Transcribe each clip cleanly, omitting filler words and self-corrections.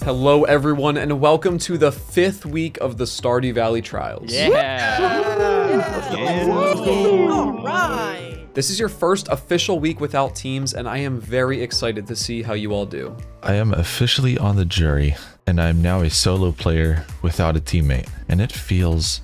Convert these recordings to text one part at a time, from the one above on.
Hello everyone and welcome to the 5th week of the Stardew Valley trials. Alright! This is your first official week without teams and I am very excited to see how you all do. I am officially on the jury and I'm now a solo player without a teammate, and it feels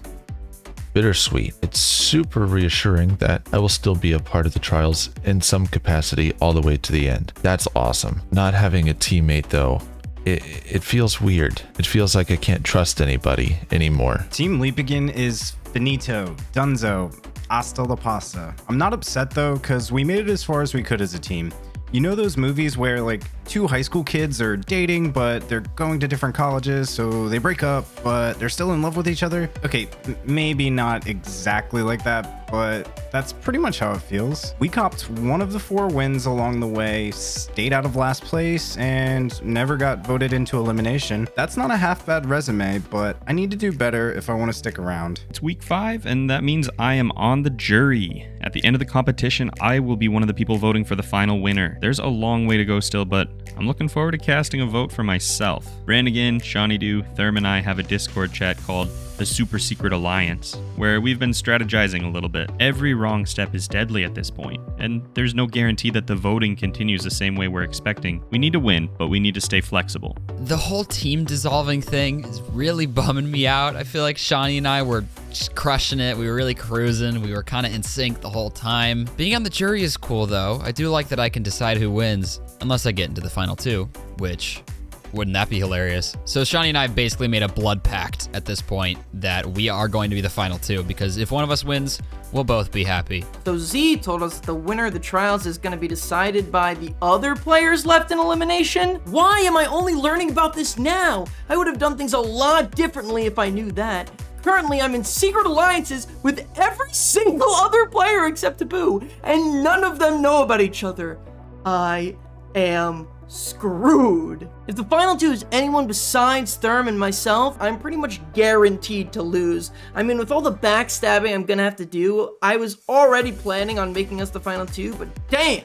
bittersweet. It's super reassuring that I will still be a part of the trials in some capacity all the way to the end. That's awesome. Not having a teammate though, it feels weird. It feels like I can't trust anybody anymore. Team Leapalot is finito, dunzo, hasta la pasta. I'm not upset though, because we made it as far as we could as a team. You know those movies where like two high school kids are dating, but they're going to different colleges, so they break up, but they're still in love with each other? Okay, maybe not exactly like that, but that's pretty much how it feels. We copped one of the 4 wins along the way, stayed out of last place, and never got voted into elimination. That's not a half bad resume, but I need to do better if I want to stick around. It's week 5, and that means I am on the jury. At the end of the competition, I will be one of the people voting for the final winner. There's a long way to go still, but I'm looking forward to casting a vote for myself. Brandigan, Seanie Dew, Therm, and I have a Discord chat called the Super Secret Alliance, where we've been strategizing a little bit. Every wrong step is deadly at this point, and there's no guarantee that the voting continues the same way we're expecting. We need to win, but we need to stay flexible. The whole team dissolving thing is really bumming me out. I feel like Seanie and I were just crushing it. We were really cruising. We were kind of in sync the whole time. Being on the jury is cool, though. I do like that I can decide who wins, unless I get into the final 2, which... wouldn't that be hilarious? So Seanie and I basically made a blood pact at this point that we are going to be the final 2, because if one of us wins, we'll both be happy. So Z told us the winner of the trials is going to be decided by the other players left in elimination? Why am I only learning about this now? I would have done things a lot differently if I knew that. Currently, I'm in secret alliances with every single other player except TheHaboo, and none of them know about each other. I am screwed. If the final 2 is anyone besides Therm and myself, I'm pretty much guaranteed to lose. I mean, with all the backstabbing I'm gonna have to do, I was already planning on making us the final 2, but damn,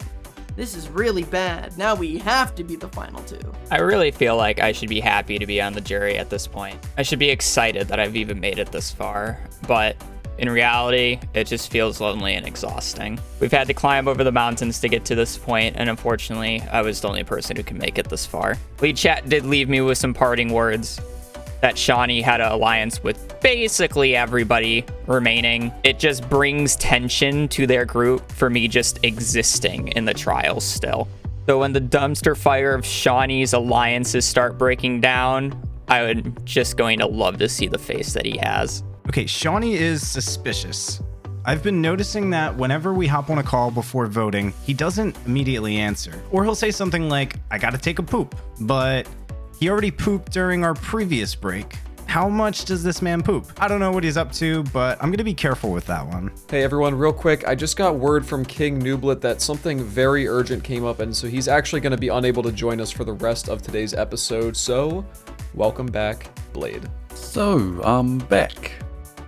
this is really bad. Now we have to be the final 2. I really feel like I should be happy to be on the jury at this point. I should be excited that I've even made it this far, but in reality, it just feels lonely and exhausting. We've had to climb over the mountains to get to this point, and unfortunately, I was the only person who can make it this far. Lichatton did leave me with some parting words that Seanie had an alliance with basically everybody remaining. It just brings tension to their group for me just existing in the trials still. So when the dumpster fire of Seanie's alliances start breaking down, I'm just going to love to see the face that he has. Okay, Seanie is suspicious. I've been noticing that whenever we hop on a call before voting, he doesn't immediately answer. Or he'll say something like, I gotta take a poop, but he already pooped during our previous break. How much does this man poop? I don't know what he's up to, but I'm gonna be careful with that one. Hey everyone, real quick, I just got word from KingNooblit that something very urgent came up, and so he's actually going to be unable to join us for the rest of today's episode, so welcome back, Blade. So, I'm back.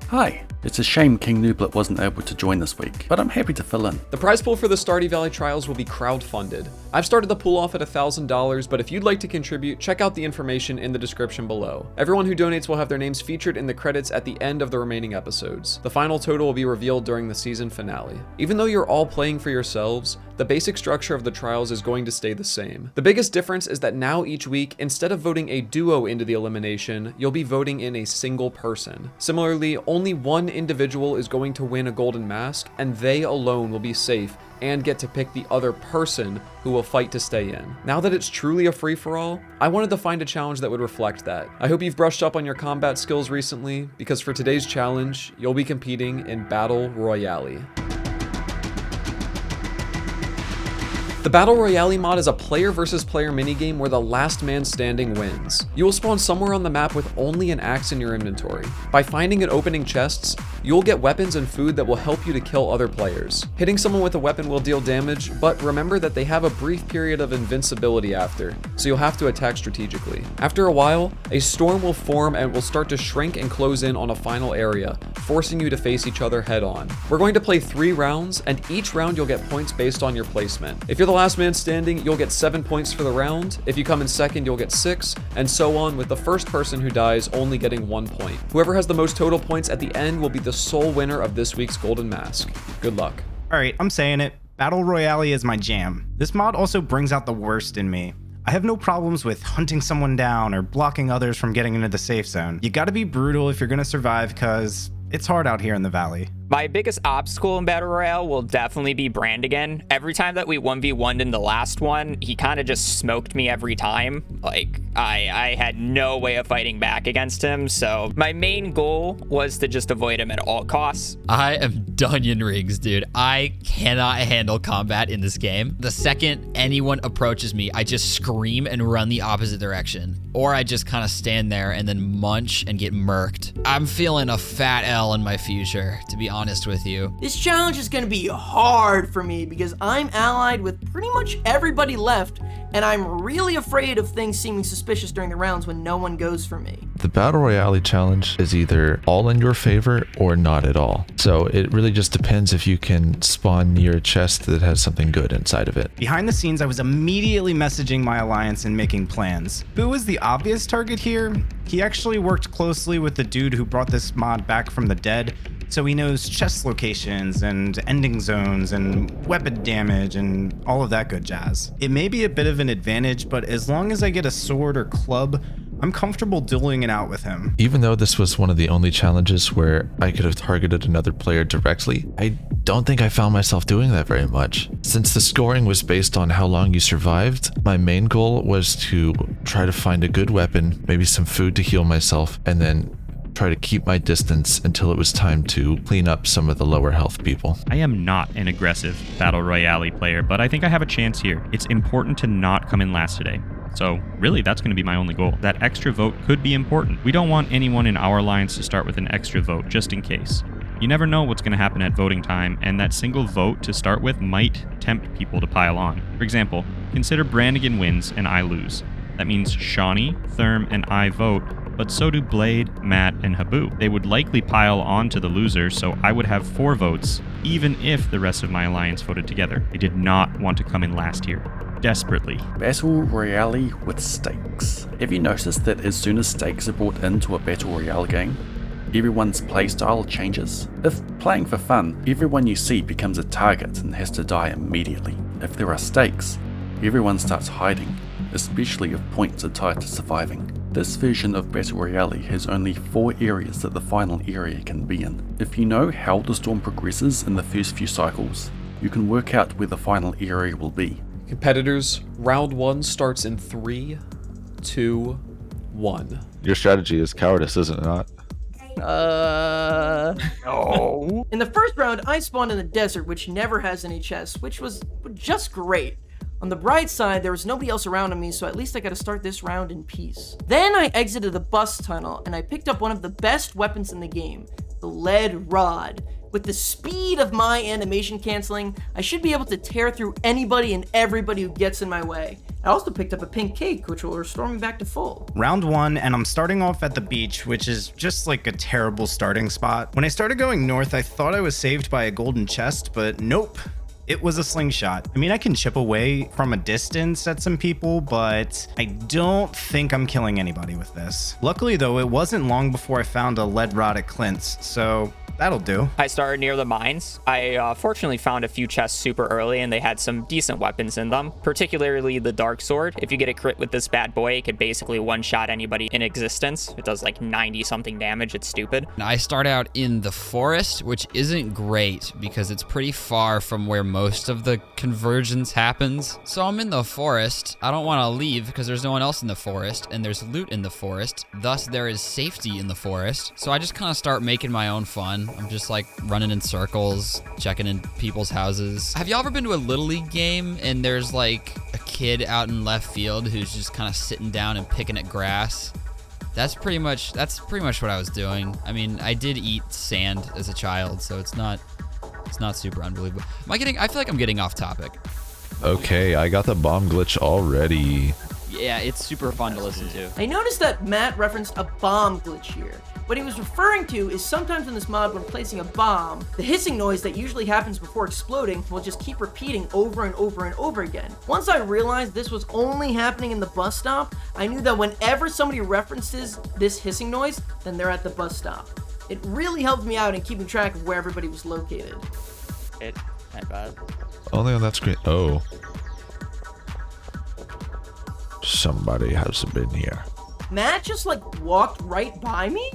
Hi. It's a shame KingNooblit wasn't able to join this week, but I'm happy to fill in. The prize pool for the Stardew Valley trials will be crowdfunded. I've started the pool off at $1,000, but if you'd like to contribute, check out the information in the description below. Everyone who donates will have their names featured in the credits at the end of the remaining episodes. The final total will be revealed during the season finale. Even though you're all playing for yourselves, the basic structure of the trials is going to stay the same. The biggest difference is that now each week, instead of voting a duo into the elimination, you'll be voting in a single person. Similarly, only one individual is going to win a golden mask, and they alone will be safe and get to pick the other person who will fight to stay in. Now that it's truly a free-for-all, I wanted to find a challenge that would reflect that. I hope you've brushed up on your combat skills recently, because for today's challenge, you'll be competing in Battle Royale. The Battle Royale mod is a player versus player minigame where the last man standing wins. You will spawn somewhere on the map with only an axe in your inventory. By finding and opening chests, you'll get weapons and food that will help you to kill other players. Hitting someone with a weapon will deal damage, but remember that they have a brief period of invincibility after, so you'll have to attack strategically. After a while, a storm will form and will start to shrink and close in on a final area, forcing you to face each other head on. We're going to play 3 rounds, and each round you'll get points based on your placement. If you're the last man standing, you'll get 7 points for the round. If you come in second, you'll get 6, and so on, with the first person who dies only getting 1 point. Whoever has the most total points at the end will be the sole winner of this week's Golden Mask. Good luck. All right, I'm saying it. Battle Royale is my jam. This mod also brings out the worst in me. I have no problems with hunting someone down or blocking others from getting into the safe zone. You gotta be brutal if you're gonna survive, cause it's hard out here in the valley. My biggest obstacle in Battle Royale will definitely be Brandigan. Every time that we 1v1'd in the last one, he kind of just smoked me every time. Like, I had no way of fighting back against him, so my main goal was to just avoid him at all costs. I am Dunyan Rigs, dude. I cannot handle combat in this game. The second anyone approaches me, I just scream and run the opposite direction. Or I just kind of stand there and then munch and get murked. I'm feeling a fat L in my future, to be honest with you. This challenge is gonna be hard for me because I'm allied with pretty much everybody left, and I'm really afraid of things seeming suspicious during the rounds when no one goes for me. The Battle Royale challenge is either all in your favor or not at all. So it really just depends if you can spawn near a chest that has something good inside of it. Behind the scenes, I was immediately messaging my alliance and making plans. Who was the obvious target here? He actually worked closely with the dude who brought this mod back from the dead, so he knows chest locations and ending zones and weapon damage and all of that good jazz. It may be a bit of an advantage, but as long as I get a sword or club, I'm comfortable dueling it out with him. Even though this was one of the only challenges where I could have targeted another player directly, I don't think I found myself doing that very much. Since the scoring was based on how long you survived, my main goal was to try to find a good weapon, maybe some food to heal myself, and then try to keep my distance until it was time to clean up some of the lower health people. I am not an aggressive Battle Royale player, but I think I have a chance here. It's important to not come in last today. So really, that's going to be my only goal. That extra vote could be important. We don't want anyone in our alliance to start with an extra vote, just in case. You never know what's going to happen at voting time, and that single vote to start with might tempt people to pile on. For example, consider Brandigan wins and I lose. That means Seanie, Therm, and I vote, but so do Blade, Matt, and HabooO. They would likely pile on to the loser, so I would have 4 votes, even if the rest of my alliance voted together. They did not want to come in last here. Desperately. Battle Royale with stakes. Have you noticed that as soon as stakes are brought into a Battle Royale game, everyone's playstyle changes? If playing for fun, everyone you see becomes a target and has to die immediately. If there are stakes, everyone starts hiding, especially if points are tied to surviving. This version of Battle Royale has only 4 areas that the final area can be in. If you know how the storm progresses in the first few cycles, you can work out where the final area will be. Competitors, round 1 starts in 3, 2, 1. Your strategy is cowardice, isn't it not? No. In the first round, I spawned in the desert, which never has any chests, which was just great. On the bright side, there was nobody else around me, so at least I got to start this round in peace. Then I exited the bus tunnel, and I picked up one of the best weapons in the game, the lead rod. With the speed of my animation canceling, I should be able to tear through anybody and everybody who gets in my way. I also picked up a pink cake, which will restore me back to full. Round 1, and I'm starting off at the beach, which is just like a terrible starting spot. When I started going north, I thought I was saved by a golden chest, but nope. It was a slingshot. I mean, I can chip away from a distance at some people, but I don't think I'm killing anybody with this. Luckily though, it wasn't long before I found a lead rod at Clint's, so that'll do. I started near the mines. I fortunately found a few chests super early, and they had some decent weapons in them, particularly the dark sword. If you get a crit with this bad boy, it could basically one-shot anybody in existence. It does like 90-something damage. It's stupid. I start out in the forest, which isn't great because it's pretty far from where most of the convergence happens. So I'm in the forest. I don't want to leave because there's no one else in the forest, and there's loot in the forest. Thus, there is safety in the forest. So I just kind of start making my own fun. I'm just like running in circles, checking in people's houses. Have y'all ever been to a Little League game and there's like a kid out in left field who's just kind of sitting down and picking at grass? That's pretty much what I was doing. I mean, I did eat sand as a child, so it's not super unbelievable. I feel like I'm getting off topic. Okay, I got the bomb glitch already. Yeah, it's super fun to listen to. I noticed that Matt referenced a bomb glitch here. What he was referring to is sometimes in this mod when placing a bomb, the hissing noise that usually happens before exploding will just keep repeating over and over and over again. Once I realized this was only happening in the bus stop, I knew that whenever somebody references this hissing noise, then they're at the bus stop. It really helped me out in keeping track of where everybody was located. Not bad. Only on that screen. Oh. Somebody has been here. Matt just like walked right by me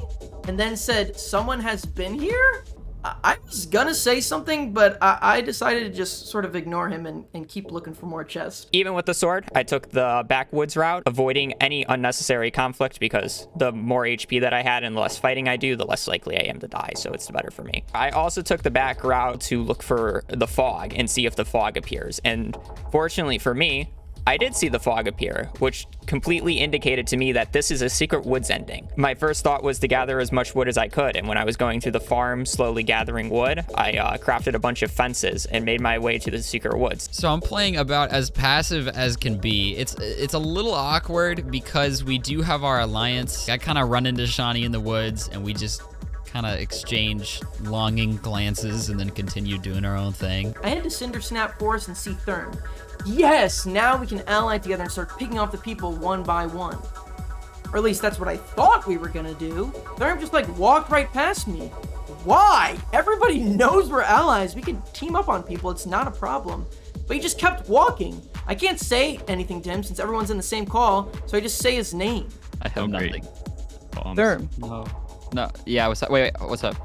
and then said, "Someone has been here?" I was gonna say something, but I decided to just sort of ignore him and keep looking for more chests. Even with the sword, I took the backwoods route, avoiding any unnecessary conflict because the more HP that I had and the less fighting I do, the less likely I am to die, so it's better for me. I also took the back route to look for the fog and see if the fog appears, and fortunately for me, I did see the fog appear, which completely indicated to me that this is a secret woods ending. My first thought was to gather as much wood as I could, and when I was going through the farm, slowly gathering wood, I crafted a bunch of fences and made my way to the secret woods. So I'm playing about as passive as can be. It's a little awkward because we do have our alliance. I kind of run into Seanie in the woods, and we just kind of exchange longing glances and then continue doing our own thing. I head to Cinder Snap Forest and see Therm. Yes, now we can ally together and start picking off the people one by one. Or at least that's what I thought we were gonna do. Therm just like walked right past me. Why? Everybody knows we're allies. We can team up on people, it's not a problem. But he just kept walking. I can't say anything to him since everyone's in the same call, so I just say his name. I have nothing. Bombs. Therm. No. Yeah, what's up? Wait, what's up?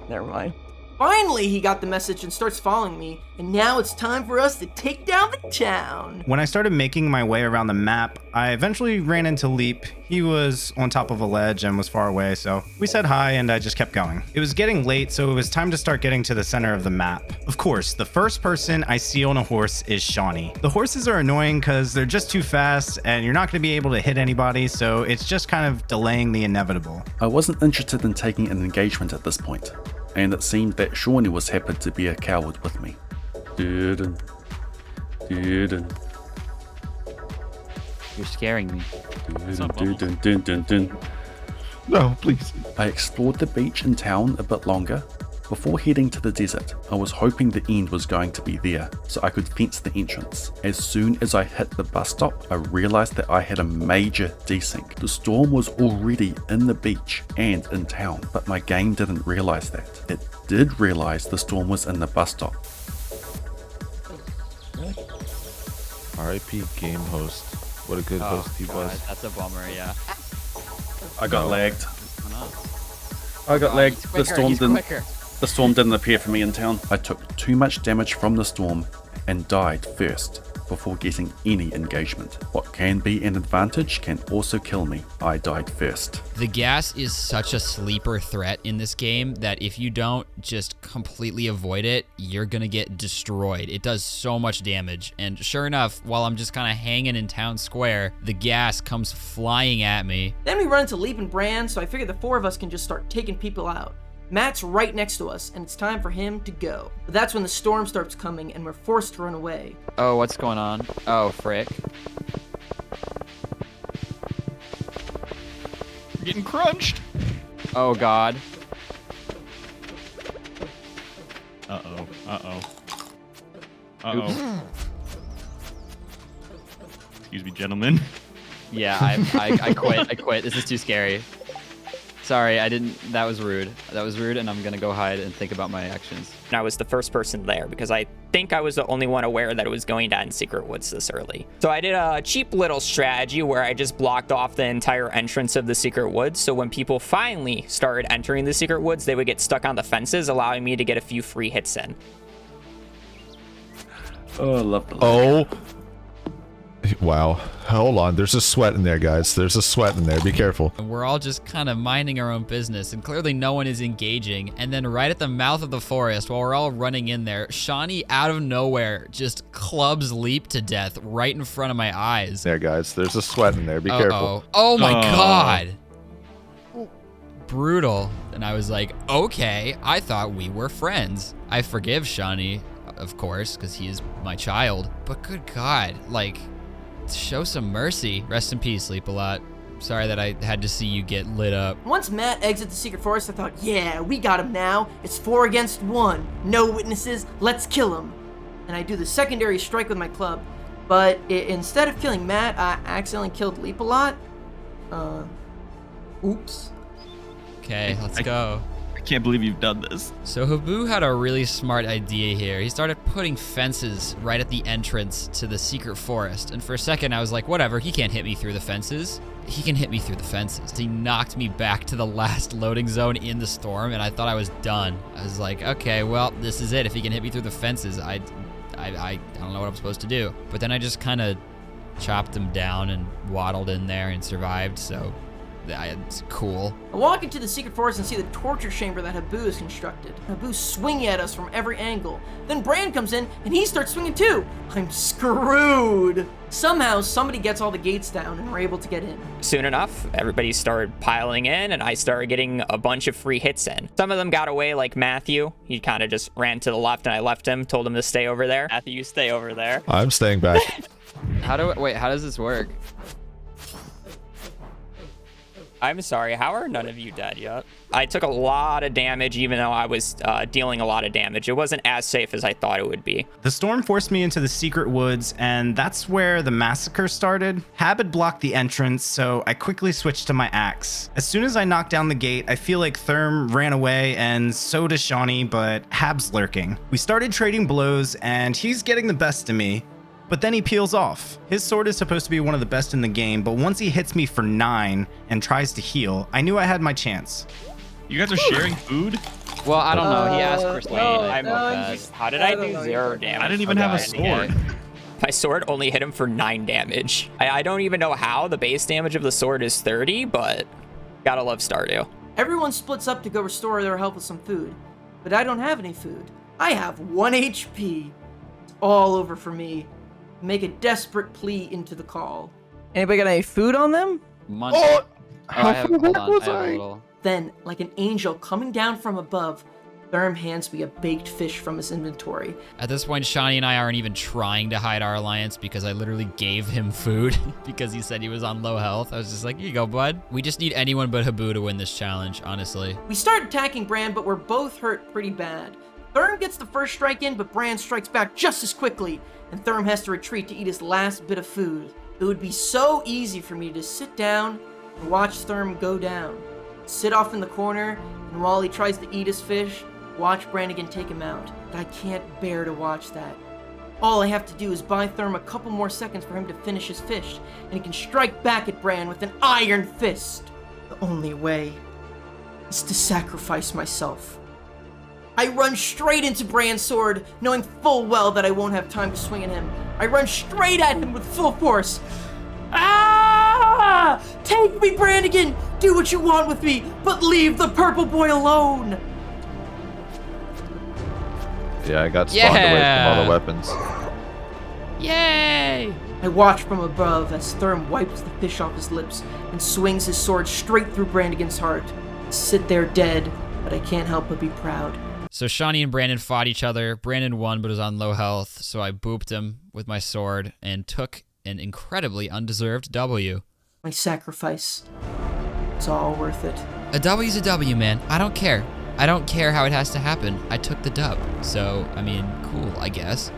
Never mind. Finally, he got the message and starts following me, and now it's time for us to take down the town. When I started making my way around the map, I eventually ran into Leap. He was on top of a ledge and was far away, so we said hi and I just kept going. It was getting late, so it was time to start getting to the center of the map. Of course, the first person I see on a horse is Seanie. The horses are annoying because they're just too fast and you're not going to be able to hit anybody, so it's just kind of delaying the inevitable. I wasn't interested in taking an engagement at this point, and it seemed that Seanie was happy to be a coward with me. Didn't. You're scaring me. No, please. I explored the beach and town a bit longer. Before heading to the desert, I was hoping the end was going to be there, so I could fence the entrance. As soon as I hit the bus stop, I realized that I had a major desync. The storm was already in the beach and in town, but my game didn't realize that. It did realize the storm was in the bus stop. RIP game host. What a good host he was. That's a bummer, yeah. I got lagged. What's going on? I got lagged. He's quicker. The storm didn't appear for me in town. I took too much damage from the storm and died first before getting any engagement. What can be an advantage can also kill me. I died first. The gas is such a sleeper threat in this game that if you don't just completely avoid it, you're gonna get destroyed. It does so much damage, and sure enough, while I'm just kind of hanging in town square, the gas comes flying at me. Then we run into Leap and Brand, so I figure the four of us can just start taking people out. Matt's right next to us, and it's time for him to go. But that's when the storm starts coming, and we're forced to run away. Oh, what's going on? Oh, frick. We're getting crunched. Oh, God. Uh-oh. Excuse me, gentlemen. Yeah, I quit. I quit. This is too scary. Sorry, I didn't. That was rude. That was rude, and I'm gonna go hide and think about my actions. And I was the first person there because I think I was the only one aware that it was going to end Secret Woods this early. So I did a cheap little strategy where I just blocked off the entire entrance of the Secret Woods, so when people finally started entering the Secret Woods, they would get stuck on the fences, allowing me to get a few free hits in. Oh, I love the Oh. Wow. Hold on. There's a sweat in there, guys. There's a sweat in there. Be careful. And we're all just kind of minding our own business, and clearly no one is engaging. And then right at the mouth of the forest, while we're all running in there, Seanie out of nowhere just clubs Leap to death right in front of my eyes. There, guys. There's a sweat in there. Be careful. Oh my God. Brutal. And I was like, okay, I thought we were friends. I forgive Seanie, of course, because he is my child. But good God, like, show some mercy. Rest in peace, Leapalot. Sorry that I had to see you get lit up. Once Matt exits the secret forest, I thought, yeah, we got him now. It's 4 against 1. No witnesses, let's kill him. And I do the secondary strike with my club. But instead of killing Matt, I accidentally killed Leapalot. Oops. Okay, let's go. I can't believe you've done this. So TheHaboo had a really smart idea here. He started putting fences right at the entrance to the secret forest. And for a second, I was like, whatever, he can't hit me through the fences. He can hit me through the fences. He knocked me back to the last loading zone in the storm, and I thought I was done. I was like, okay, well, this is it. If he can hit me through the fences, I don't know what I'm supposed to do. But then I just kind of chopped him down and waddled in there and survived, so it's cool. I walk into the secret forest and see the torture chamber that TheHaboo has constructed. TheHaboo's swinging at us from every angle. Then Brand comes in and he starts swinging too. I'm screwed. Somehow somebody gets all the gates down and we're able to get in. Soon enough, everybody started piling in and I started getting a bunch of free hits in. Some of them got away, like Matthew. He kind of just ran to the left and I left him, told him to stay over there. Matthew, you stay over there. I'm staying back. How does this work? I'm sorry, how are none of you dead yet? I took a lot of damage even though I was dealing a lot of damage. It wasn't as safe as I thought it would be. The storm forced me into the secret woods, and that's where the massacre started. Hab had blocked the entrance, so I quickly switched to my axe. As soon as I knocked down the gate, I feel like Therm ran away, and so does Seanie, but Hab's lurking. We started trading blows, and he's getting the best of me. But then he peels off. His sword is supposed to be one of the best in the game, but once he hits me for 9 and tries to heal, I knew I had my chance. You guys are sharing food? Well, I don't know. He asked for Slade. How did I do 0 damage? I didn't even have a sword. My sword only hit him for 9 damage. I don't even know how. The base damage of the sword is 30, but gotta love Stardew. Everyone splits up to go restore their health with some food. But I don't have any food. I have 1 HP. It's all over for me. Make a desperate plea into the call. Anybody got any food on them? Munch. Oh, I have, hold on, I have a little. Then, like an angel coming down from above, Therm hands me a baked fish from his inventory. At this point, Seanie and I aren't even trying to hide our alliance because I literally gave him food because he said he was on low health. I was just like, here you go, bud. We just need anyone but TheHaboo to win this challenge, honestly. We start attacking Brand, but we're both hurt pretty bad. Therm gets the first strike in, but Brand strikes back just as quickly, and Therm has to retreat to eat his last bit of food. It would be so easy for me to sit down and watch Therm go down. Sit off in the corner, and while he tries to eat his fish, watch Brandigan take him out. But I can't bear to watch that. All I have to do is buy Therm a couple more seconds for him to finish his fish, and he can strike back at Brand with an iron fist. The only way is to sacrifice myself. I run straight into Brand's sword, knowing full well that I won't have time to swing at him. I run straight at him with full force. Ah! Take me, Brandigan! Do what you want with me, but leave the purple boy alone! Yeah, I got spawned away from all the weapons. Yay! I watch from above as Therm wipes the fish off his lips and swings his sword straight through Brandigan's heart. I sit there dead, but I can't help but be proud. So Seanie and Brandon fought each other. Brandon won, but was on low health, so I booped him with my sword and took an incredibly undeserved W. My sacrifice. It's all worth it. A W's a W, man. I don't care. I don't care how it has to happen. I took the dub. So, I mean, cool, I guess.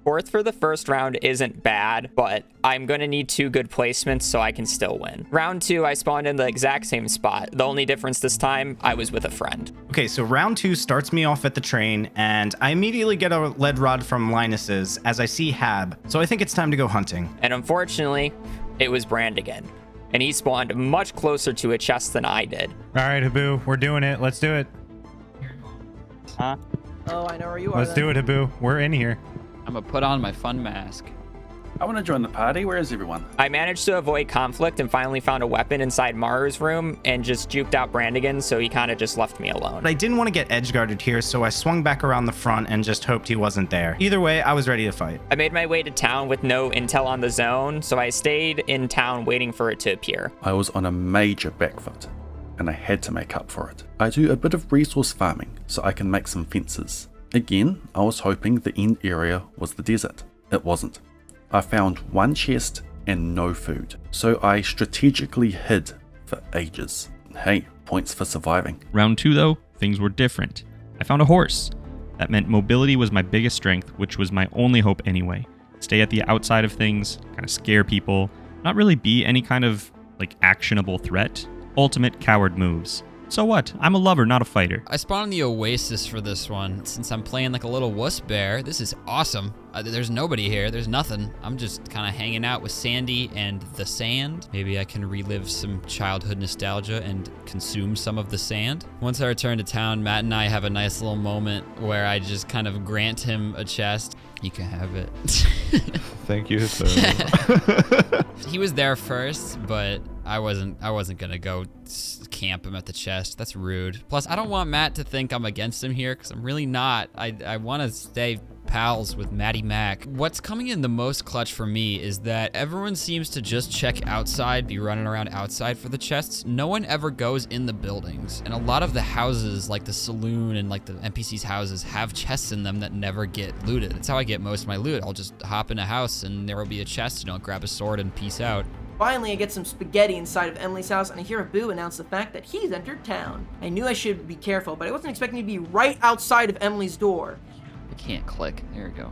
Fourth for the first round isn't bad, but I'm gonna need 2 good placements so I can still win. Round 2, I spawned in the exact same spot. The only difference this time, I was with a friend. Okay, so round 2 starts me off at the train, and I immediately get a lead rod from Linus's as I see Hab, so I think it's time to go hunting. And unfortunately, it was Brandigan. And he spawned much closer to a chest than I did. All right, TheHaboo, we're doing it. Let's do it. Huh? Oh, I know where you are. Let's do it, TheHaboo. We're in here. I'm gonna put on my fun mask. I want to join the party. Where is everyone? I managed to avoid conflict and finally found a weapon inside Maru's room and just juked out Brandigan, so he kind of just left me alone. But I didn't want to get edge guarded here, so I swung back around the front and just hoped he wasn't there. Either way, I was ready to fight. I made my way to town with no intel on the zone, so I stayed in town waiting for it to appear. I was on a major back foot, and I had to make up for it. I do a bit of resource farming so I can make some fences. Again, I was hoping the end area was the desert. It wasn't. I found one chest and no food, so I strategically hid for ages. Hey, points for surviving. Round 2 though, things were different. I found a horse. That meant mobility was my biggest strength, which was my only hope anyway. Stay at the outside of things, kind of scare people, not really be any kind of actionable threat. Ultimate coward moves. So what? I'm a lover, not a fighter. I spawned in the Oasis for this one. Since I'm playing like a little wuss bear, this is awesome. There's nobody here, there's nothing. I'm just kind of hanging out with Sandy and the sand. Maybe I can relive some childhood nostalgia and consume some of the sand. Once I return to town, Matt and I have a nice little moment where I just kind of grant him a chest. You can have it. Thank you. He was there first, but I wasn't gonna go camp him at the chest. That's rude. Plus, I don't want Matt to think I'm against him here, because I'm really not. I want to stay pals with Matty Mac. What's coming in the most clutch for me is that everyone seems to just check outside, be running around outside for the chests. No one ever goes in the buildings. And a lot of the houses, like the saloon and like the NPC's houses, have chests in them that never get looted. That's how I get most of my loot. I'll just hop in a house and there will be a chest, and I'll grab a sword and peace out. Finally, I get some spaghetti inside of Emily's house, and I hear Haboo announce the fact that he's entered town. I knew I should be careful, but I wasn't expecting to be right outside of Emily's door. I can't click. There we go.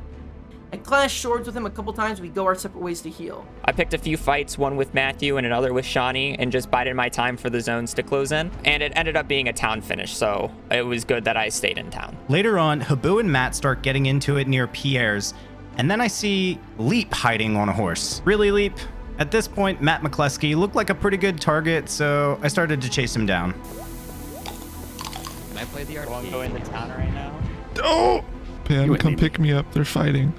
I clashed swords with him a couple times. We go our separate ways to heal. I picked a few fights, one with Matthew and another with Seanie, and just bided my time for the zones to close in. And it ended up being a town finish, so it was good that I stayed in town. Later on, Haboo and Matt start getting into it near Pierre's, and then I see Leap hiding on a horse. Really, Leap? At this point, Matt McCleskey looked like a pretty good target, so I started to chase him down. Can I play the I won't arcade? go into town right now. Oh! Pam, wouldn't come need- pick me up. They're fighting.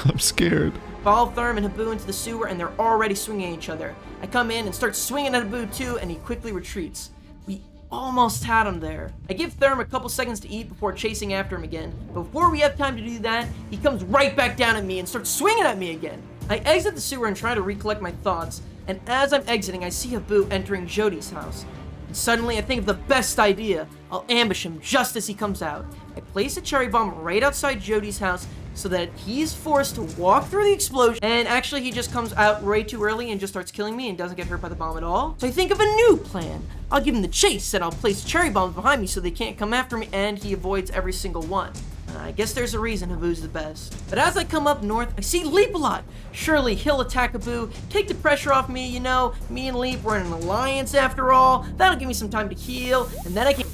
I'm scared. Follow Therm and Haboo into the sewer, and they're already swinging at each other. I come in and start swinging at Haboo too, and he quickly retreats. We almost had him there. I give Therm a couple seconds to eat before chasing after him again. But before we have time to do that, he comes right back down at me and starts swinging at me again. I exit the sewer and try to recollect my thoughts, and as I'm exiting, I see Haboo entering Jody's house. And suddenly, I think of the best idea. I'll ambush him just as he comes out. I place a cherry bomb right outside Jody's house so that he's forced to walk through the explosion, and actually he just comes out way too early and just starts killing me and doesn't get hurt by the bomb at all. So I think of a new plan. I'll give him the chase, and I'll place cherry bombs behind me so they can't come after me, and he avoids every single one. I guess there's a reason Haboo's the best. But as I come up north, I see Leapalot. Surely he'll attack Haboo, take the pressure off me, you know. Me and Leap were in an alliance after all. That'll give me some time to heal, and then I can...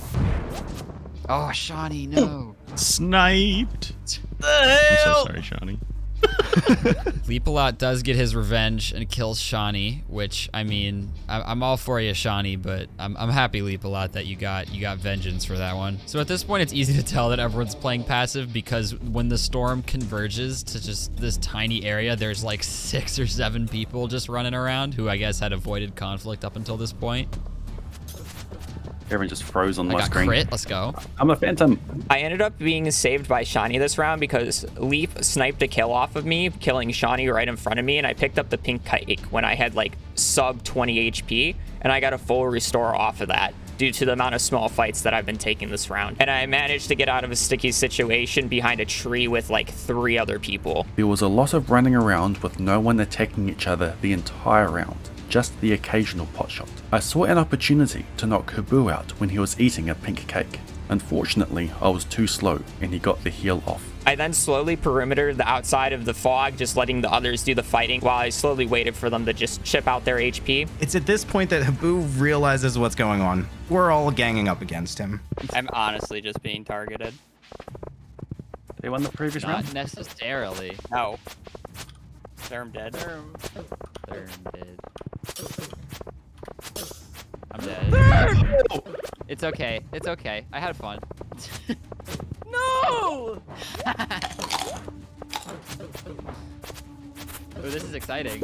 Oh, Seanie, no. Sniped. I'm so sorry, Seanie. Leapalot does get his revenge and kills Seanie, which, I mean, I'm all for you, Seanie, but I'm happy, Leapalot, that you got vengeance for that one. So at this point, it's easy to tell that everyone's playing passive, because when the storm converges to just this tiny area, there's like 6 or 7 people just running around who I guess had avoided conflict up until this point. Everyone just froze on I my got screen. crit, let's go. I'm a phantom. I ended up being saved by Seanie this round because Leap sniped a kill off of me, killing Seanie right in front of me, and I picked up the pink cake when I had like sub 20 HP, and I got a full restore off of that due to the amount of small fights that I've been taking this round. And I managed to get out of a sticky situation behind a tree with like 3 other people. There was a lot of running around with no one attacking each other the entire round. Just the occasional potshot. I saw an opportunity to knock Haboo out when he was eating a pink cake. Unfortunately, I was too slow and he got the heal off. I then slowly perimetered the outside of the fog, just letting the others do the fighting while I slowly waited for them to just chip out their HP. It's at this point that Haboo realizes what's going on. We're all ganging up against him. I'm honestly just being targeted. They won the previous round? Not necessarily. No. Therm dead. They're dead. I'm dead. It's okay. It's okay. I had fun. No! Oh, this is exciting.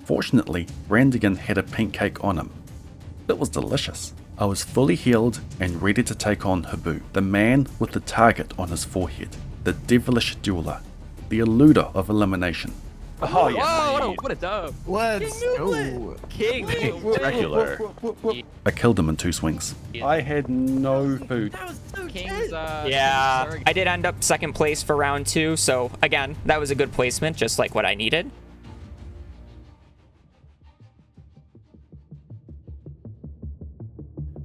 Fortunately, Brandigan had a pink cake on him. It was delicious. I was fully healed and ready to take on Haboo, the man with the target on his forehead, the devilish dueler, the eluder of elimination. Oh, yeah. Whoa, what a dove. Let's go. King. Spectacular. I killed him in 2 swings. I had no food. King's, Yeah, sorry. I did end up second place for round 2, so again, that was a good placement, just like what I needed.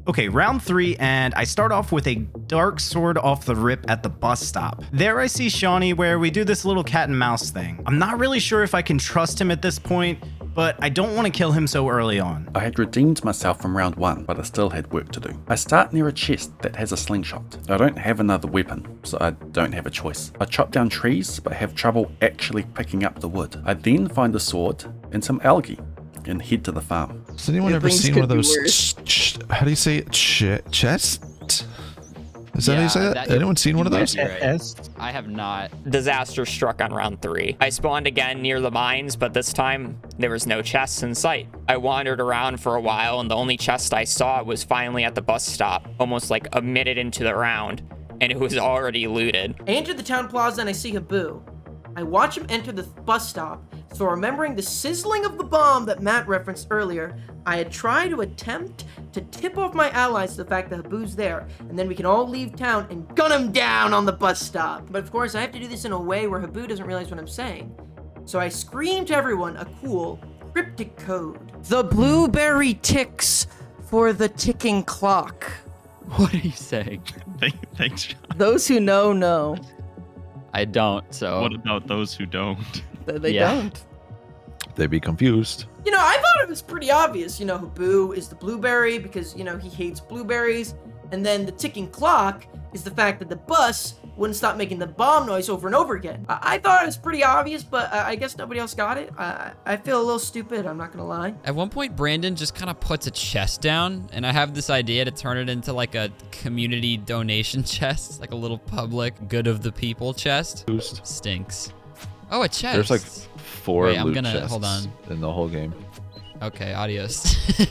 Okay, round 3, and I start off with a dark sword off the rip at the bus stop. There I see Seanie where we do this little cat and mouse thing. I'm not really sure if I can trust him at this point, but I don't want to kill him so early on. I had redeemed myself from round 1, but I still had work to do. I start near a chest that has a slingshot. I don't have another weapon, so I don't have a choice. I chop down trees, but have trouble actually picking up the wood. I then find a sword and some algae and head to the farm. Has anyone Good ever things seen could one of be those? worse. How do you say it? Chest? Is that how you say that? Anyone seen one of those? Right. I have not. Disaster struck on round 3. I spawned again near the mines, but this time there was no chests in sight. I wandered around for a while, and the only chest I saw was finally at the bus stop, almost like a minute into the round, and it was already looted. I enter the town plaza and I see HabooO. I watch him enter the bus stop, so remembering the sizzling of the bomb that Matt referenced earlier, I had tried to attempt to tip off my allies to the fact that HabooO's there, and then we can all leave town and gun him down on the bus stop. But of course, I have to do this in a way where HabooO doesn't realize what I'm saying. So I scream to everyone a cool, cryptic code. The blueberry ticks for the ticking clock. What are you saying? Thanks, Sean. Those who know, know. I don't, so. What about those who don't? They Yeah. don't. They'd be confused. You know, I thought it was pretty obvious. You know, HabooO is the blueberry because, you know, he hates blueberries. And then the ticking clock is the fact that the bus wouldn't stop making the bomb noise over and over again. I thought it was pretty obvious, but I guess nobody else got it. I feel a little stupid, I'm not gonna lie. At one point, Brandon just kind of puts a chest down, and I have this idea to turn it into like a community donation chest, like a little public good of the people chest. Boost. Stinks. Oh, a chest. There's like 4 Wait, I'm loot gonna- chests hold on. in the whole game. Okay, adios. Stay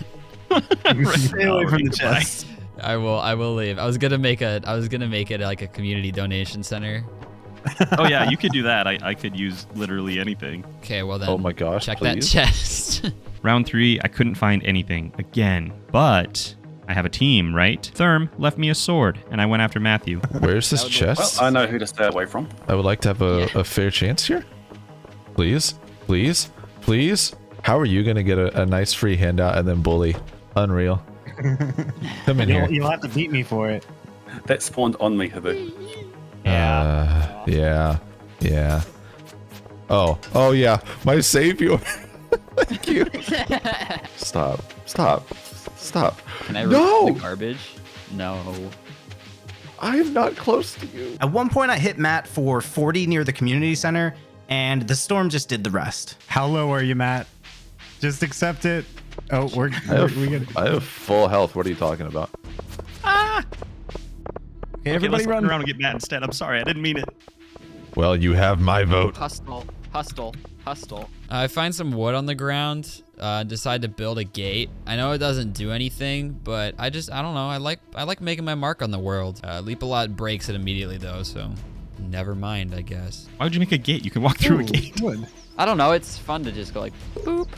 away from the chest. I will leave. I was gonna make it like a community donation center. Oh yeah, you could do that. I could use literally anything. Okay, well then. Oh my gosh, Check please. that chest. Round 3, I couldn't find anything again, but I have a team, right? Therm left me a sword, and I went after Matthew. Where's this Well, chest? I know who to stay away from. I would like to have a fair chance here. Please, please, please. How are you gonna get a nice free handout and then bully? Unreal. Come in here. You'll have to beat me for it. That spawned on me, HabooO. Yeah. Oh yeah, my savior. Thank you. Stop. Can I No! reach the garbage? No. I am not close to you. At one point, I hit Matt for 40 near the community center, and the storm just did the rest. How low are you, Matt? Just accept it. Oh, we I have full health. What are you talking about? Okay, Okay, everybody let's run run around and get Matt instead. I'm sorry, I didn't mean it. Well, you have my vote. Hustle. I find some wood on the ground. Decide to build a gate. I know it doesn't do anything, but I don't know. I like making my mark on the world. Leapalot breaks it immediately though, so never mind, I guess. Why would you make a gate? You can walk through a gate. I don't know. It's fun to just go like, boop.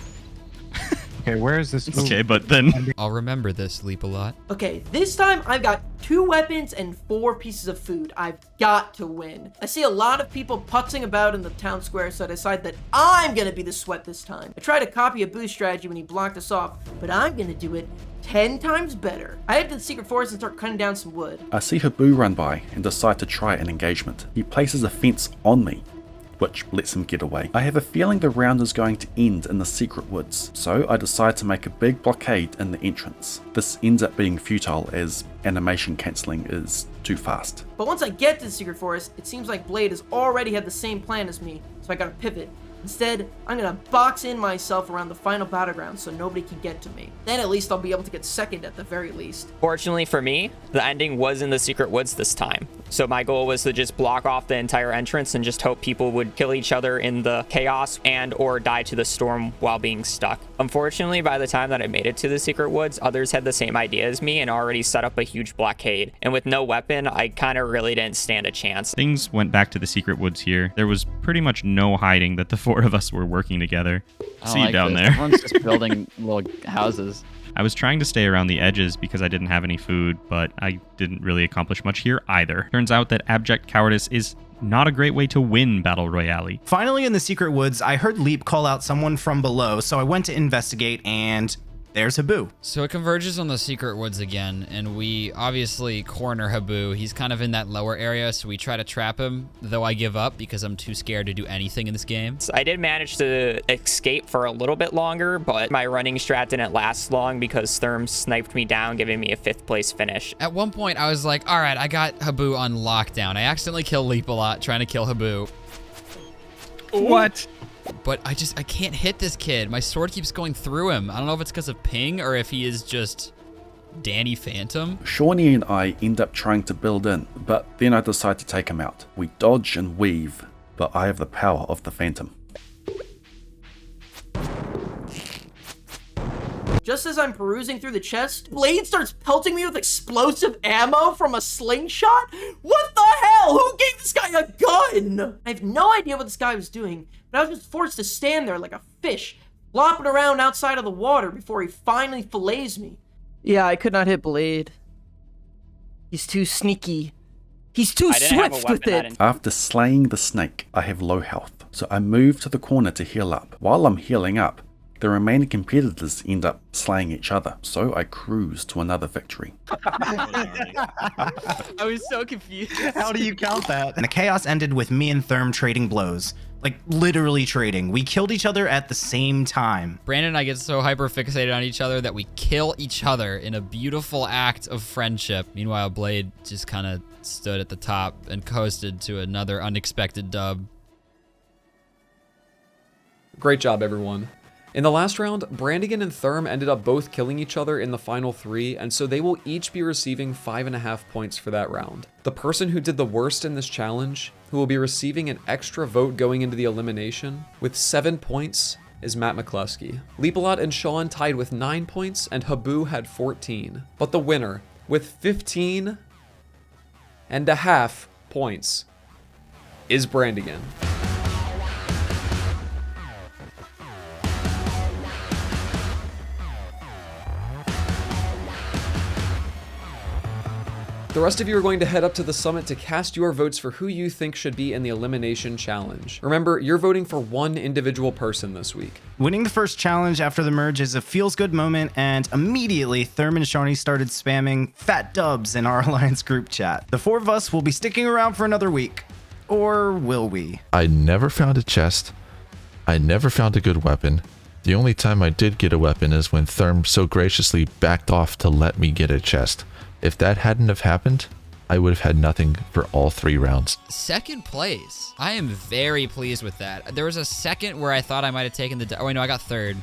Okay, where is this? Okay, but then I'll remember this, Leapalot. Okay, this time I've got 2 weapons and 4 pieces of food. I've got to win. I see a lot of people putzing about in the town square, so I decide that I'm gonna be the sweat this time. I tried to copy a boost strategy when he blocked us off, but I'm gonna do it 10 times better. I head to the secret forest and start cutting down some wood. I see HabooO run by and decide to try an engagement. He places a fence on me, which lets him get away. I have a feeling the round is going to end in the secret woods, so I decide to make a big blockade in the entrance. This ends up being futile as animation cancelling is too fast. But once I get to the secret forest, it seems like Blade has already had the same plan as me, so I gotta pivot. Instead, I'm gonna box in myself around the final battleground so nobody can get to me. Then at least I'll be able to get second at the very least. Fortunately for me, The ending was in the secret woods this time. So my goal was to just block off the entire entrance and just hope people would kill each other in the chaos and or die to the storm while being stuck. Unfortunately, by the time that I made it to the secret woods, others had the same idea as me and already set up a huge blockade. And with no weapon, I kind of really didn't stand a chance. Things went back to the secret woods here. There was pretty much no hiding that the four of us were working together. I See like you down this. there. Everyone's just building little houses. I was trying to stay around the edges because I didn't have any food, but I didn't really accomplish much here either. Turns out that abject cowardice is not a great way to win Battle Royale. Finally, in the secret woods, I heard Leap call out someone from below, so I went to investigate, and there's HabooO. So it converges on the secret woods again, and we obviously corner HabooO. He's kind of in that lower area, so we try to trap him, though I give up because I'm too scared to do anything in this game. So I did manage to escape for a little bit longer, but my running strat didn't last long because Therm sniped me down, giving me a 5th place finish. At one point, I was like, all right, I got HabooO on lockdown. I accidentally killed Leapalot trying to kill HabooO. What? But I can't hit this kid. My sword keeps going through him. I don't know if it's because of ping or if he is just Danny Phantom. Seanie and I end up trying to build in, but then I decide to take him out. We dodge and weave, but I have the power of the Phantom. Just as I'm perusing through the chest, Blade starts pelting me with explosive ammo from a slingshot? What the hell? Who gave this guy a gun? I have no idea what this guy was doing, but I was just forced to stand there like a fish, flopping around outside of the water before he finally fillets me. Yeah, I could not hit Blade. He's too sneaky. He's too swift with it. After slaying the snake, I have low health, so I move to the corner to heal up. While I'm healing up, the remaining competitors end up slaying each other, so I cruise to another victory. I was so confused. How do you count that? And the chaos ended with me and Therm trading blows. Like, literally trading. We killed each other at the same time. Brandon and I get so hyper fixated on each other that we kill each other in a beautiful act of friendship. Meanwhile, Blade just kind of stood at the top and coasted to another unexpected dub. Great job, everyone. In the last round, Brandigan and Therm ended up both killing each other in the final 3, and so they will each be receiving 5.5 points for that round. The person who did the worst in this challenge, who will be receiving an extra vote going into the elimination, with 7 points, is Matt McCleskey. Leapalot and Sean tied with 9 points, and HabooO had 14. But the winner, with 15.5 points, is Brandigan. The rest of you are going to head up to the summit to cast your votes for who you think should be in the elimination challenge. Remember, you're voting for one individual person this week. Winning the first challenge after the merge is a feels-good moment, and immediately Therm and Seanie started spamming fat dubs in our Alliance group chat. The 4 of us will be sticking around for another week. Or will we? I never found a chest. I never found a good weapon. The only time I did get a weapon is when Therm so graciously backed off to let me get a chest. If that hadn't have happened, I would have had nothing for all 3 rounds. Second place. I am very pleased with that. There was a second where I thought I might have taken the... Oh, wait, no, I got 3rd.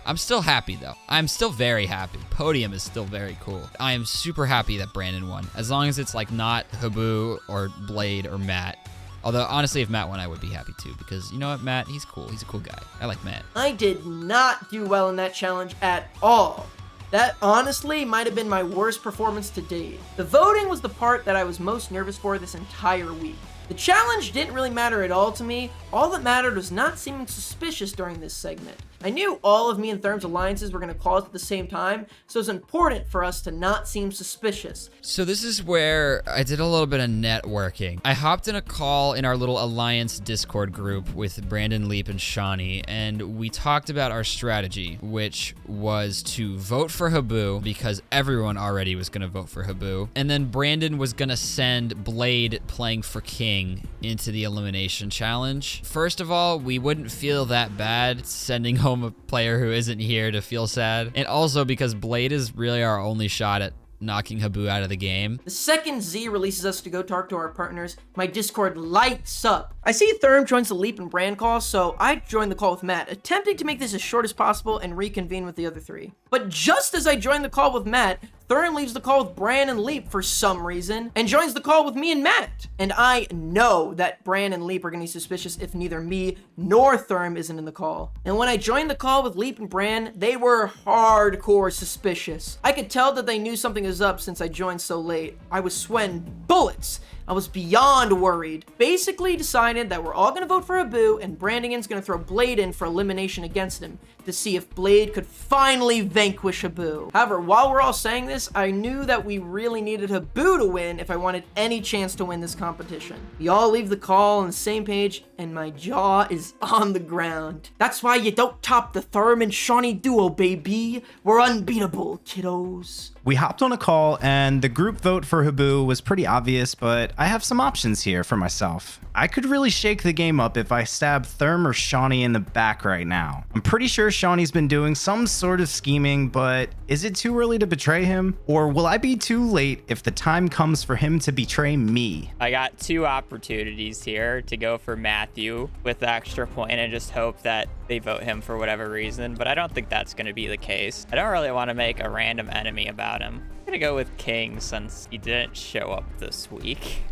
I'm still happy, though. I'm still very happy. Podium is still very cool. I am super happy that Brandon won. As long as it's, like, not HabooO or Blade or Matt. Although, honestly, if Matt won, I would be happy, too. Because, you know what, Matt? He's cool. He's a cool guy. I like Matt. I did not do well in that challenge at all. That honestly might have been my worst performance to date. The voting was the part that I was most nervous for this entire week. The challenge didn't really matter at all to me. All that mattered was not seeming suspicious during this segment. I knew all of me and Therm's alliances were going to call us at the same time, so it's important for us to not seem suspicious. So this is where I did a little bit of networking. I hopped in a call in our little Alliance Discord group with Brandon, Leap, and Seanie, and we talked about our strategy, which was to vote for HabooO because everyone already was going to vote for HabooO, and then Brandon was going to send Blade playing for King into the elimination challenge. First of all, we wouldn't feel that bad sending home a player who isn't here to feel sad, and also because Blade is really our only shot at knocking HabooO out of the game. The second Z releases us to go talk to our partners, my Discord lights up. I see Therm joins the Leap and Brand call, so I join the call with Matt, attempting to make this as short as possible and reconvene with the other 3. But just as I join the call with Matt, Therm leaves the call with Bran and Leap for some reason, and joins the call with me and Matt. And I know that Bran and Leap are gonna be suspicious if neither me nor Therm isn't in the call. And when I joined the call with Leap and Bran, they were hardcore suspicious. I could tell that they knew something was up since I joined so late. I was sweating bullets. I was beyond worried. Basically decided that we're all gonna vote for HabooB and Brandigan's gonna throw Blade in for elimination against him to see if Blade could finally vanquish HabooB. However, while we're all saying this, I knew that we really needed HabooB to win if I wanted any chance to win this competition. We all leave the call on the same page and my jaw is on the ground. That's why you don't top the Therm and Seanie duo, baby. We're unbeatable, kiddos. We hopped on a call and the group vote for HabooB was pretty obvious, but I have some options here for myself. I could really shake the game up if I stab Therm or Seanie in the back right now. I'm pretty sure Shawnee's been doing some sort of scheming, but is it too early to betray him? Or will I be too late if the time comes for him to betray me? I got 2 opportunities here to go for Matthew with the extra point and just hope that they vote him for whatever reason, but I don't think that's going to be the case. I don't really want to make a random enemy about him. I'm going to go with King since he didn't show up this week.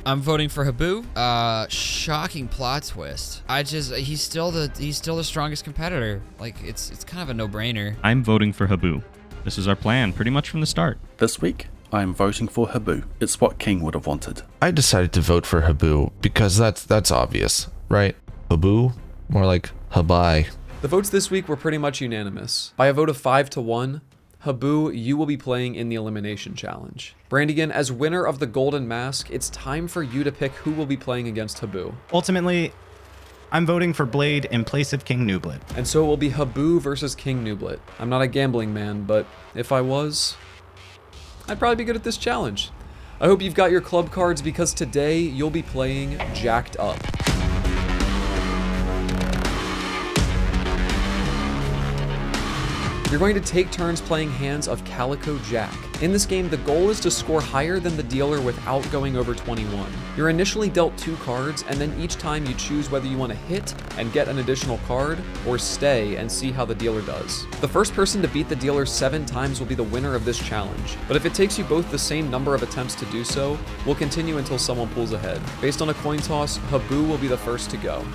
I'm voting for HabooB. Shocking plot twist. He's still the strongest competitor. Like it's kind of a no-brainer. I'm voting for HabooB. This is our plan pretty much from the start. This week, I am voting for HabooB. It's what King would have wanted. I decided to vote for HabooB because that's obvious, right? HabooB? More like Habai. The votes this week were pretty much unanimous. By a vote of 5-1, HabooB, you will be playing in the Elimination Challenge. Brandigan, as winner of the Golden Mask, it's time for you to pick who will be playing against HabooB. Ultimately, I'm voting for Blade in place of KingNooblit. And so it will be HabooB versus KingNooblit. I'm not a gambling man, but if I was, I'd probably be good at this challenge. I hope you've got your club cards because today you'll be playing Jacked Up. You're going to take turns playing hands of Calico Jack. In this game, the goal is to score higher than the dealer without going over 21. You're initially dealt 2 cards, and then each time you choose whether you want to hit and get an additional card, or stay and see how the dealer does. The first person to beat the dealer 7 times will be the winner of this challenge, but if it takes you both the same number of attempts to do so, we'll continue until someone pulls ahead. Based on a coin toss, HabooB will be the first to go.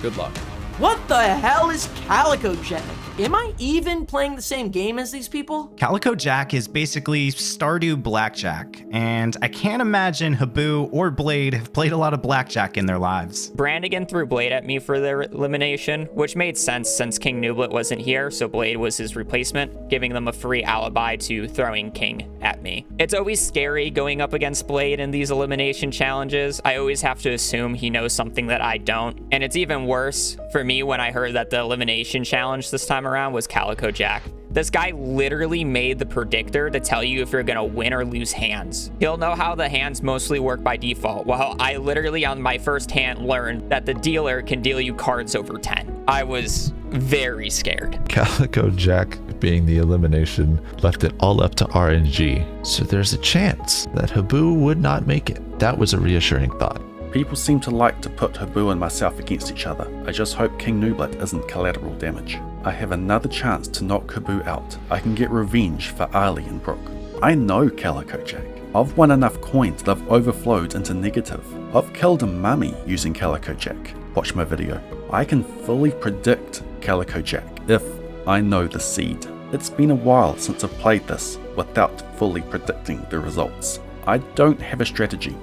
Good luck. What the hell is Calico Jack? Am I even playing the same game as these people? Calico Jack is basically Stardew Blackjack, and I can't imagine HabooB or Blade have played a lot of blackjack in their lives. Brandigan threw Blade at me for their elimination, which made sense since KingNooblit wasn't here, so Blade was his replacement, giving them a free alibi to throwing King at me. It's always scary going up against Blade in these elimination challenges. I always have to assume he knows something that I don't, and it's even worse for me when I heard that the elimination challenge this time around was Calico Jack. This guy literally made the predictor to tell you if you're gonna win or lose hands. He'll know how the hands mostly work by default, while I literally on my first hand learned that the dealer can deal you cards over 10. I was very scared. Calico Jack being the elimination left it all up to RNG, so there's a chance that HabooB would not make it. That was a reassuring thought. People seem to like to put HabooB and myself against each other. I just hope KingNooblit isn't collateral damage. I have another chance to knock HabooB out. I can get revenge for Arlie and Brooke. I know Calico Jack. I've won enough coins that have overflowed into negative. I've killed a mummy using Calico Jack. Watch my video. I can fully predict Calico Jack if I know the seed. It's been a while since I've played this without fully predicting the results. I don't have a strategy.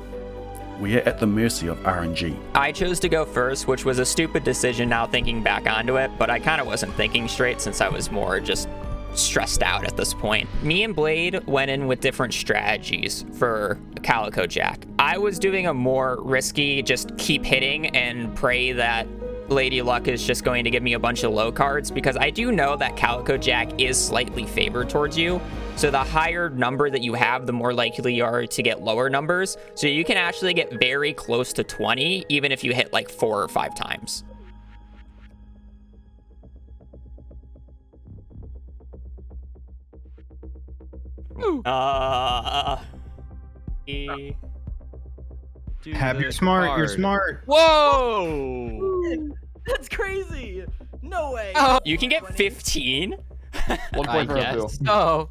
We are at the mercy of RNG. I chose to go first, which was a stupid decision now thinking back onto it, but I kind of wasn't thinking straight since I was more just stressed out at this point. Me and Blade went in with different strategies for Calico Jack. I was doing a more risky, just keep hitting and pray that Lady Luck is just going to give me a bunch of low cards, because I do know that Calico Jack is slightly favored towards you. So the higher number that you have, the more likely you are to get lower numbers. So you can actually get very close to 20, even if you hit like 4 or 5 times. Have you're smart, you're smart. Whoa! That's crazy. No way. You can get 15? 1 I point for guess. HabooB. Oh,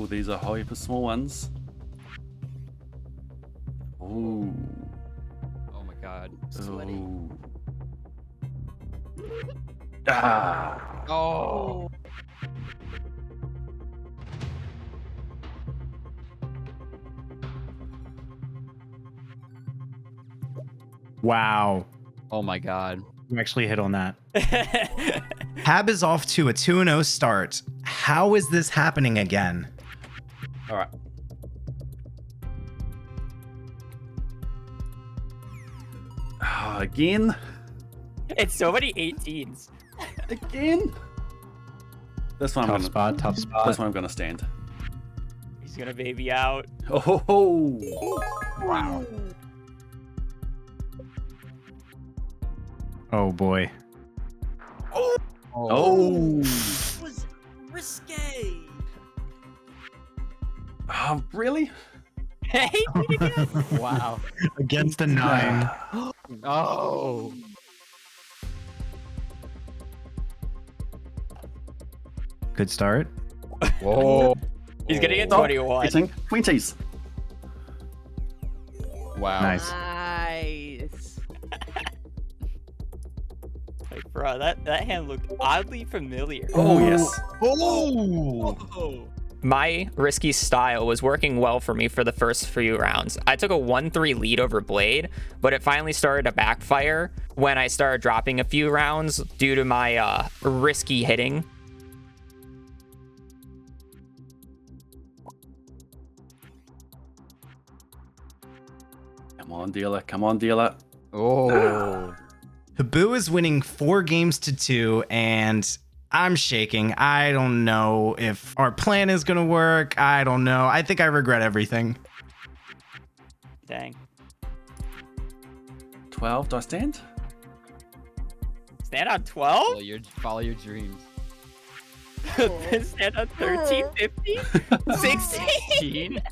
Oh, these are hyper small ones. Ooh. Oh my god. Sweaty. Ooh. Ah. Oh. Wow. Oh my god. You actually hit on that. Hab is off to a 2-0 start. How is this happening again? All right. Again? It's so many 18s. Again? This one, Tough spot, tough spot. This one I'm gonna stand. He's gonna baby out. Oh ho ho! Wow. Oh boy. Oh! It was risque. Really? Hey, Wow. Against a 9. Oh. Good start. Whoa. he's gonna get Stop 21. hitting 20s. Wow. Nice. Nice. Like, bro, that hand looked oddly familiar. Oh yes. Oh. My risky style was working well for me for the first few rounds. I took a 1-3 lead over Blade, but it finally started to backfire when I started dropping a few rounds due to my risky hitting. Come on, dealer. Come on, dealer. Oh. TheHaboo is winning 4 games to 2, and I'm shaking. I don't know if our plan is gonna work. I don't know. I think I regret everything. Dang. 12. Do I stand? Stand on 12? Follow your dreams. Stand on 13, 15, 16?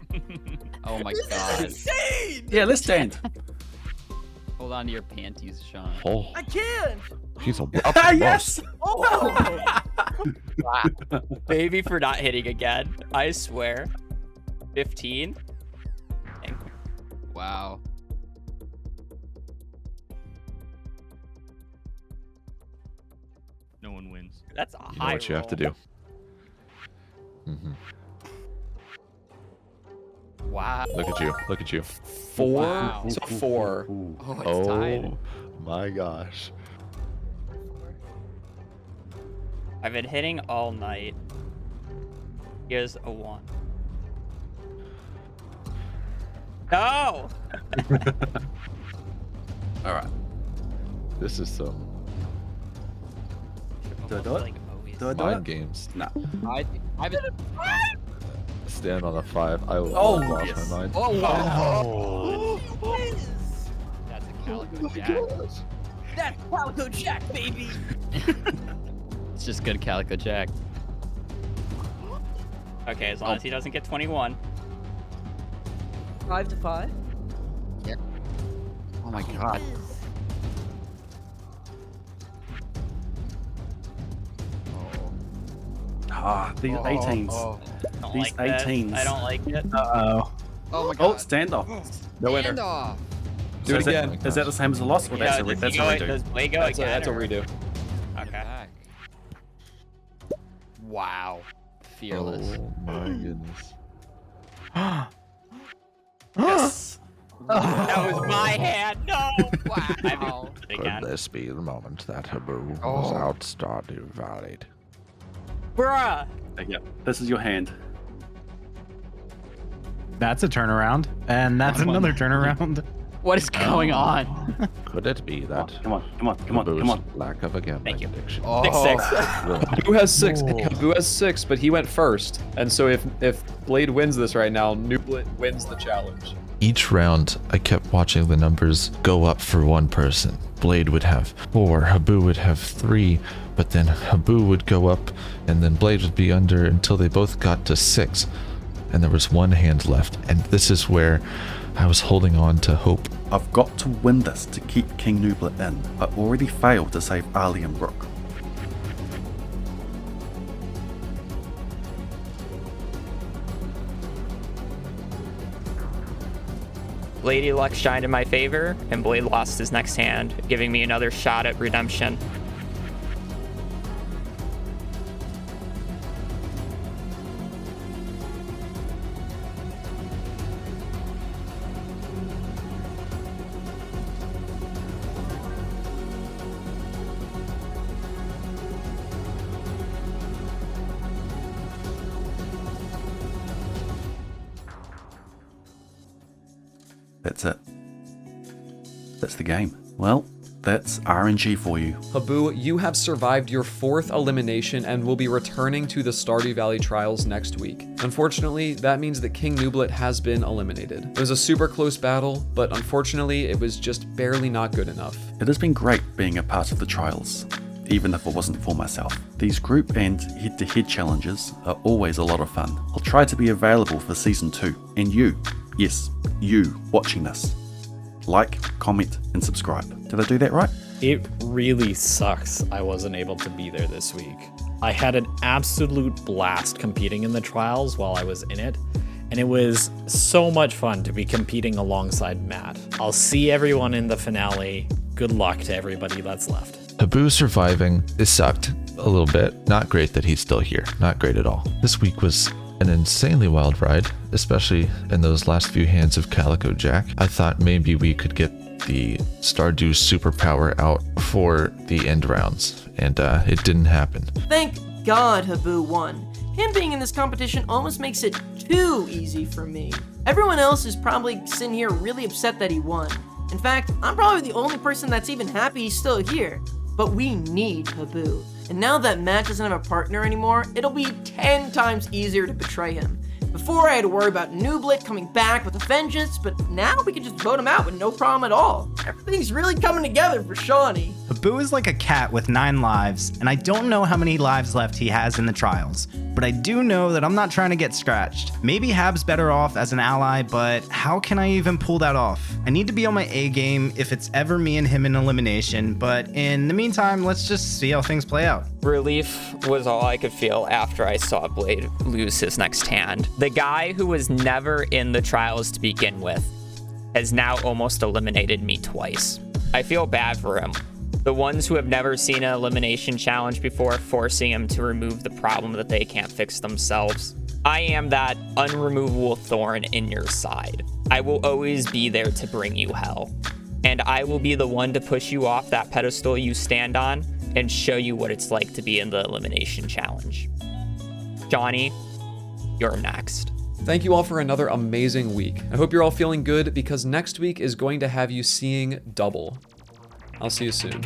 Oh my god. Insane. Yeah, let's stand. Hold on to your panties, Sean. Oh, I can't. he's a Yes. Oh. Baby for not hitting again. I swear. 15. Dang. Wow. No one wins. That's a You know high what you have to roll. do. hmm Wow. Look at you. Look at you. 4. Wow. So 4. Oh, it's tied. My gosh. I've been hitting all night. Here's a 1. No! All right. This is some Do I do it? Like, always. Do I do mind it? games. No. I've been. Stand on a 5. I will Oh, lost yes. my mind. Oh wow. Oh. That's a calico jack. That's Calico Jack, baby. It's just good calico jack. Okay, as long as he doesn't get 21. 5 to 5. Oh my god. These 18s. Don't These like this. 18s. I don't like it. Uh-oh. Oh my Oh, god. stand off. No winner. Hand off. Do it is that- again. Is that the same as a loss, or Yeah, that's a does he go, redo? does Blade go That's again? a or- redo. Okay. Back. Wow. Fearless. Oh my goodness. Yes. That was my hand. No. Wow. Again. Could this be the moment that TheHaboo was Oh. out Stardew Valley? Bruh. Yeah. This is your hand. That's a turnaround. And that's another turnaround. What is going on? Could it be that Come on. Come on. Come on. Come TheHaboo's on. lack of a Thank gambling you. addiction? Oh. 6-6. Really? Who has 6? Who has 6, but he went first. And so if Blade wins this right now, Nooblit wins the challenge. Each round, I kept watching the numbers go up for one person. Blade would have 4, TheHaboo would have 3, but then TheHaboo would go up, and then Blade would be under until they both got to 6. And there was one hand left, and this is where I was holding on to hope. I've got to win this to keep KingNooblit in. I already failed to save Arlie and Brooke. Lady Luck shined in my favor, and Blade lost his next hand, giving me another shot at redemption. That's it. That's the game. Well, that's RNG for you. Haboo, you have survived your 4th elimination and will be returning to the Stardew Valley trials next week. Unfortunately, that means that KingNooblit has been eliminated. It was a super close battle, but unfortunately, it was just barely not good enough. It has been great being a part of the trials, even if it wasn't for myself. These group and head-to-head challenges are always a lot of fun. I'll try to be available for Season 2, and you, yes, you watching this, like, comment, and subscribe. Did I do that right? It really sucks I wasn't able to be there this week. I had an absolute blast competing in the trials while I was in it, and it was so much fun to be competing alongside Matt. I'll see everyone in the finale. Good luck to everybody that's left. Haboo surviving, it sucked a little bit. Not great that he's still here. Not great at all. This week was an insanely wild ride, especially in those last few hands of Calico Jack. I thought maybe we could get the Stardew superpower out for the end rounds, and it didn't happen. Thank God Haboo won. Him being in this competition almost makes it too easy for me. Everyone else is probably sitting here really upset that he won. In fact, I'm probably the only person that's even happy he's still here. But we need Haboo. And now that Matt doesn't have a partner anymore, it'll be 10 times easier to betray him. Before, I had to worry about Nooblit coming back with a vengeance, but now we can just vote him out with no problem at all. Everything's really coming together for Seanie. Haboo is like a cat with 9 lives, and I don't know how many lives left he has in the trials, but I do know that I'm not trying to get scratched. Maybe Hab's better off as an ally, but how can I even pull that off? I need to be on my A game if it's ever me and him in elimination, but in the meantime, let's just see how things play out. Relief was all I could feel after I saw Blade lose his next hand. The guy who was never in the trials to begin with has now almost eliminated me twice. I feel bad for him. The ones who have never seen an elimination challenge before, forcing him to remove the problem that they can't fix themselves. I am that unremovable thorn in your side. I will always be there to bring you hell. And I will be the one to push you off that pedestal you stand on and show you what it's like to be in the elimination challenge. Johnny, you're next. Thank you all for another amazing week. I hope you're all feeling good because next week is going to have you seeing double. I'll see you soon.